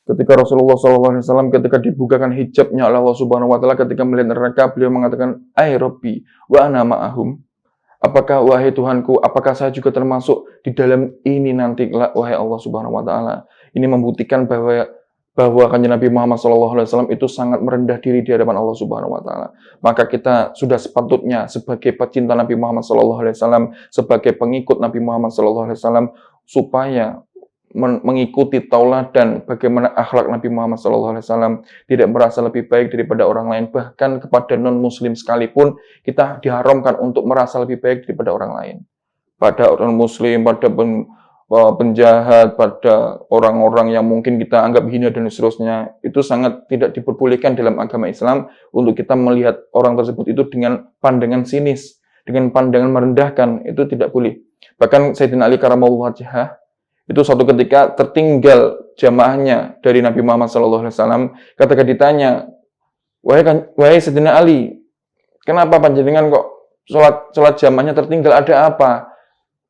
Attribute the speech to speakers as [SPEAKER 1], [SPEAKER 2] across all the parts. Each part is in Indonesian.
[SPEAKER 1] Ketika Rasulullah SAW ketika dibukakan hijabnya oleh Allah Subhanahu Wa Taala ketika melihat neraka, beliau mengatakan, "Ai Robbi, wa ana ma'ahum." Apakah wahai Tuhanku, apakah saya juga termasuk di dalam ini nanti, wahai Allah Subhanahu Wa Taala? Ini membuktikan bahwa kanjeng Nabi Muhammad SAW itu sangat merendah diri di hadapan Allah Subhanahu Wa Taala. Maka kita sudah sepatutnya sebagai pecinta Nabi Muhammad SAW, sebagai pengikut Nabi Muhammad SAW, supaya mengikuti tauladan bagaimana akhlak Nabi Muhammad SAW, tidak merasa lebih baik daripada orang lain, bahkan kepada non-muslim sekalipun kita diharamkan untuk merasa lebih baik daripada orang lain. Pada orang muslim, pada penjahat, pada orang-orang yang mungkin kita anggap hina dan seterusnya, itu sangat tidak diperbolehkan dalam agama Islam untuk kita melihat orang tersebut itu dengan pandangan sinis, dengan pandangan merendahkan, itu tidak boleh. Bahkan Sayyidina Ali karamallahu wajhah itu suatu ketika tertinggal jamaahnya dari Nabi Muhammad SAW. Ketika ditanya, wahai Sayyidina Ali, kenapa panjenengan kok sholat jamaahnya tertinggal, ada apa?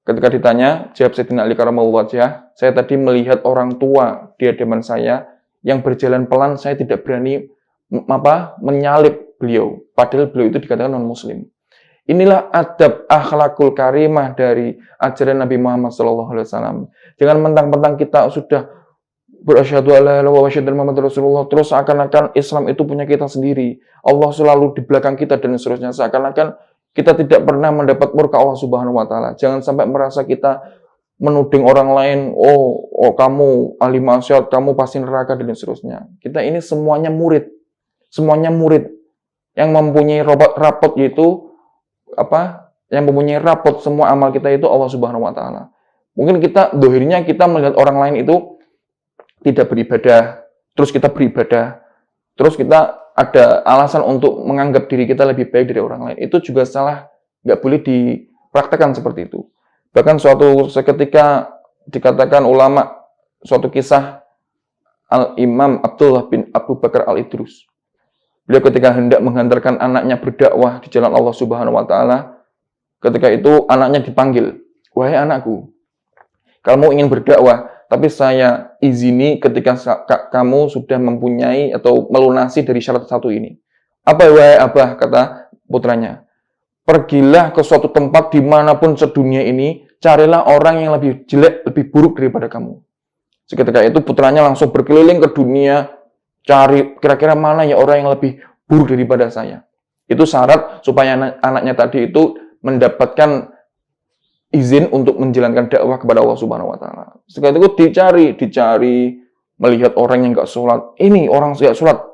[SPEAKER 1] Ketika ditanya, jawab Sayyidina Ali karamallahu wajhah, saya tadi melihat orang tua di hadapan saya yang berjalan pelan, saya tidak berani menyalip beliau, padahal beliau itu dikatakan non-muslim. Inilah adab akhlakul karimah dari ajaran Nabi Muhammad SAW. Jangan mentang-mentang kita sudah berasyhadu alla ilaha illallah wa asyhadu anna muhammadar rasulullah, terus seakan-akan Islam itu punya kita sendiri. Allah selalu di belakang kita dan seterusnya. Seakan-akan kita tidak pernah mendapat murka Allah Subhanahu Wa Taala. Jangan sampai merasa kita menuding orang lain, oh kamu ahli maksiat, kamu pasti neraka dan seterusnya. Kita ini semuanya murid yang mempunyai rapot yaitu yang mempunyai rapot semua amal kita itu Allah Subhanahu Wa Taala. Mungkin kita dohirnya kita melihat orang lain itu tidak beribadah, terus kita beribadah, terus kita ada alasan untuk menganggap diri kita lebih baik dari orang lain. Itu juga salah, nggak boleh dipraktekkan seperti itu. Bahkan seketika dikatakan ulama, suatu kisah Al-Imam Abdullah bin Abu Bakar Al-Idrus. Beliau ketika hendak menghantarkan anaknya berdakwah di jalan Allah Subhanahu Wa Taala, ketika itu anaknya dipanggil, wahai anakku, kamu ingin berdakwah, tapi saya izini ketika kamu sudah mempunyai atau melunasi dari syarat satu ini. Apa wahai abah, kata putranya, pergilah ke suatu tempat dimanapun sedunia ini, carilah orang yang lebih jelek, lebih buruk daripada kamu. Seketika itu putranya langsung berkeliling ke dunia, cari kira-kira mana ya orang yang lebih buruk daripada saya. Itu syarat supaya anaknya tadi itu mendapatkan izin untuk menjalankan dakwah kepada Allah Subhanahu Wa Taala. Seketika itu dicari, melihat orang yang nggak sholat. Ini orang nggak sholat,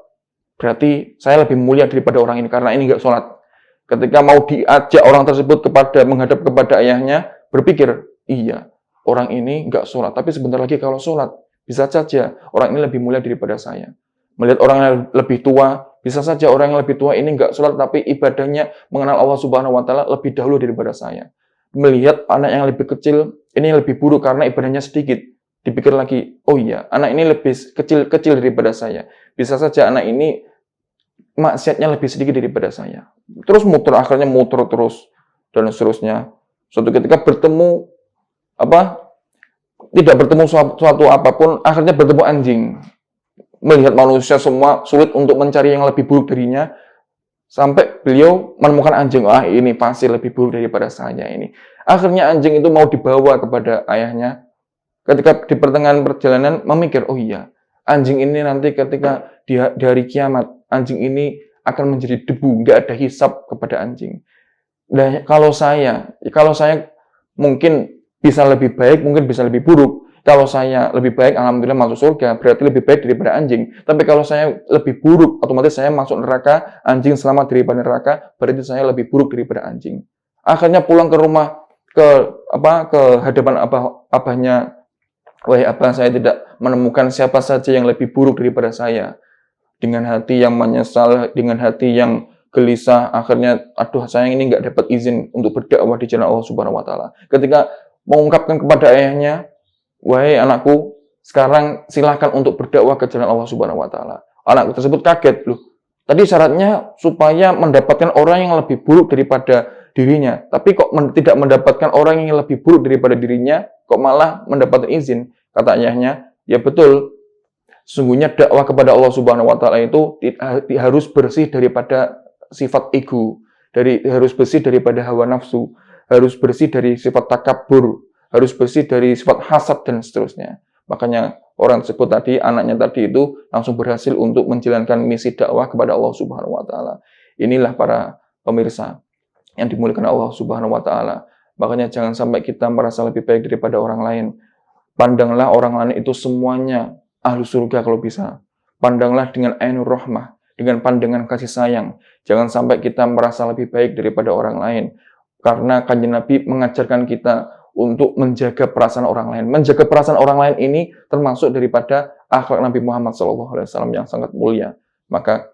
[SPEAKER 1] berarti saya lebih mulia daripada orang ini karena ini nggak sholat. Ketika mau diajak orang tersebut menghadap kepada ayahnya, berpikir, iya orang ini nggak sholat, tapi sebentar lagi kalau sholat, bisa saja orang ini lebih mulia daripada saya. Melihat orang yang lebih tua, bisa saja orang yang lebih tua ini nggak sholat, tapi ibadahnya mengenal Allah Subhanahu Wa Taala lebih dahulu daripada saya. Melihat anak yang lebih kecil, ini lebih buruk karena ibadahnya sedikit. Dipikir lagi, oh iya, anak ini lebih kecil daripada saya. Bisa saja anak ini maksiatnya lebih sedikit daripada saya. Terus akhirnya muter terus, dan seterusnya. Suatu ketika tidak bertemu suatu apapun, akhirnya bertemu anjing. Melihat manusia semua sulit untuk mencari yang lebih buruk darinya, sampai beliau menemukan anjing. Ini pasti lebih buruk daripada saya ini. Akhirnya anjing itu mau dibawa kepada ayahnya. Ketika di pertengahan perjalanan memikir, oh iya, anjing ini nanti ketika di hari kiamat, anjing ini akan menjadi debu, nggak ada hisab kepada anjing. Dan kalau saya mungkin bisa lebih baik, mungkin bisa lebih buruk. Kalau saya lebih baik, alhamdulillah masuk surga, berarti lebih baik daripada anjing. Tapi kalau saya lebih buruk, otomatis saya masuk neraka, anjing selamat daripada neraka, berarti saya lebih buruk daripada anjing. Akhirnya pulang ke rumah, ke hadapan abahnya, wahai abah, saya tidak menemukan siapa saja yang lebih buruk daripada saya. Dengan hati yang menyesal, dengan hati yang gelisah, akhirnya, sayang ini nggak dapat izin untuk berdakwah di jalan Allah Subhanahu Wa Taala. Ketika mengungkapkan kepada ayahnya, wahai anakku, sekarang silakan untuk berdakwah ke jalan Allah Subhanahu Wa Taala. Anak tersebut kaget, loh. Tadi syaratnya supaya mendapatkan orang yang lebih buruk daripada dirinya, tapi kok tidak mendapatkan orang yang lebih buruk daripada dirinya, kok malah mendapatkan izin? Kata ayahnya, ya betul. Sesungguhnya dakwah kepada Allah Subhanahu wa taala itu harus bersih daripada sifat ego, harus bersih daripada hawa nafsu, harus bersih dari sifat takabur, harus bersih dari sifat hasad dan seterusnya. Makanya orang tersebut tadi, anaknya tadi itu langsung berhasil untuk menjalankan misi dakwah kepada Allah Subhanahu wa taala. Inilah para pemirsa yang dimuliakan Allah Subhanahu wa taala. Makanya jangan sampai kita merasa lebih baik daripada orang lain. Pandanglah orang lain itu semuanya ahlu surga kalau bisa. Pandanglah dengan ainur rahmah, dengan pandangan kasih sayang. Jangan sampai kita merasa lebih baik daripada orang lain. Karena Kanjeng Nabi mengajarkan kita untuk menjaga perasaan orang lain. Menjaga perasaan orang lain ini termasuk daripada akhlak Nabi Muhammad SAW yang sangat mulia. Maka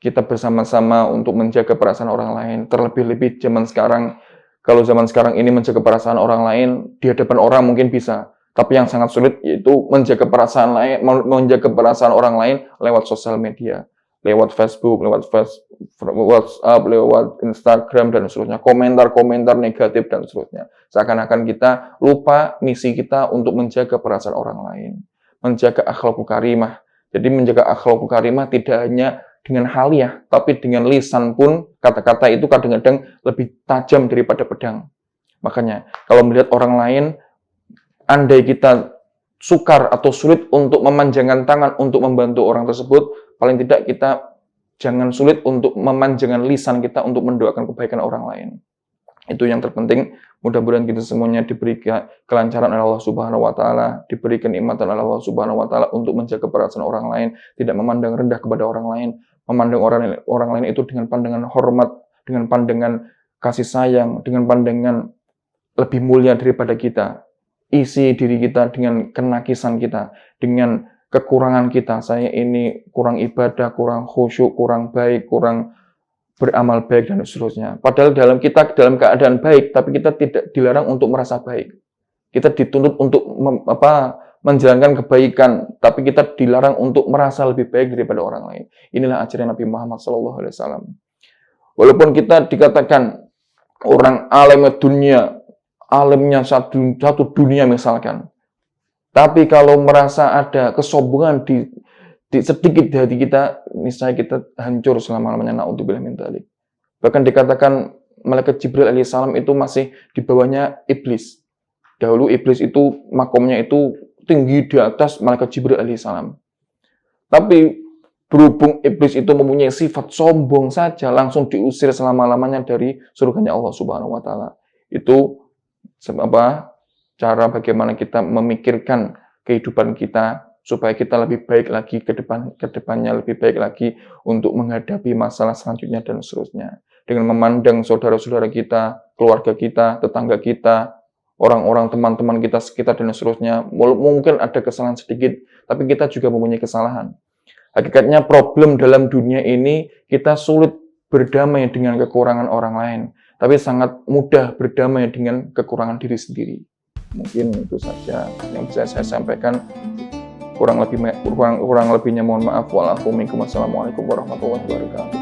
[SPEAKER 1] kita bersama-sama untuk menjaga perasaan orang lain. Terlebih-lebih zaman sekarang, kalau zaman sekarang ini menjaga perasaan orang lain, di hadapan orang mungkin bisa. Tapi yang sangat sulit yaitu menjaga perasaan orang lain lewat sosial media. Lewat Facebook, lewat WhatsApp, lewat Instagram, dan seterusnya. Komentar-komentar negatif, dan seterusnya. Seakan-akan kita lupa misi kita untuk menjaga perasaan orang lain. Menjaga akhlakul karimah. Jadi menjaga akhlakul karimah tidak hanya dengan haliah, tapi dengan lisan pun kata-kata itu kadang-kadang lebih tajam daripada pedang. Makanya, kalau melihat orang lain, andai kita sukar atau sulit untuk memanjangkan tangan untuk membantu orang tersebut, paling tidak kita jangan sulit untuk memanjangkan lisan kita untuk mendoakan kebaikan orang lain. Itu yang terpenting. Mudah-mudahan kita semuanya diberikan kelancaran oleh Allah Subhanahu wa taala, diberikan nikmatan oleh Allah Subhanahu wa taala untuk menjaga perasaan orang lain, tidak memandang rendah kepada orang lain, memandang orang lain itu dengan pandangan hormat, dengan pandangan kasih sayang, dengan pandangan lebih mulia daripada kita. Isi diri kita dengan kenakisan kita, dengan kekurangan kita. Saya ini kurang ibadah, kurang khusyuk, kurang baik, kurang beramal baik, dan seterusnya. Padahal dalam keadaan baik, tapi kita tidak dilarang untuk merasa baik. Kita dituntut untuk menjalankan kebaikan, tapi kita dilarang untuk merasa lebih baik daripada orang lain. Inilah ajaran Nabi Muhammad SAW. Walaupun kita dikatakan orang alim dunia, alimnya satu dunia misalkan, tapi kalau merasa ada kesombongan di sedikit di hati kita, misalnya kita hancur selama-lamanya, na'udzubillah min dzalik. Bahkan dikatakan malaikat Jibril alaihissalam itu masih di bawahnya iblis. Dahulu iblis itu makomnya itu tinggi di atas malaikat Jibril alaihissalam. Tapi berhubung iblis itu mempunyai sifat sombong saja, langsung diusir selama-lamanya dari surganya Allah Subhanahu wa taala. Itu cara bagaimana kita memikirkan kehidupan kita supaya kita lebih baik lagi ke depannya lebih baik lagi untuk menghadapi masalah selanjutnya dan seterusnya. Dengan memandang saudara-saudara kita, keluarga kita, tetangga kita, orang-orang teman-teman kita sekitar dan seterusnya, mungkin ada kesalahan sedikit, tapi kita juga mempunyai kesalahan. Hakikatnya problem dalam dunia ini kita sulit berdamai dengan kekurangan orang lain, tapi sangat mudah berdamai dengan kekurangan diri sendiri. Mungkin itu saja yang bisa saya sampaikan. Kurang lebihnya mohon maaf. Wassalamualaikum warahmatullahi wabarakatuh.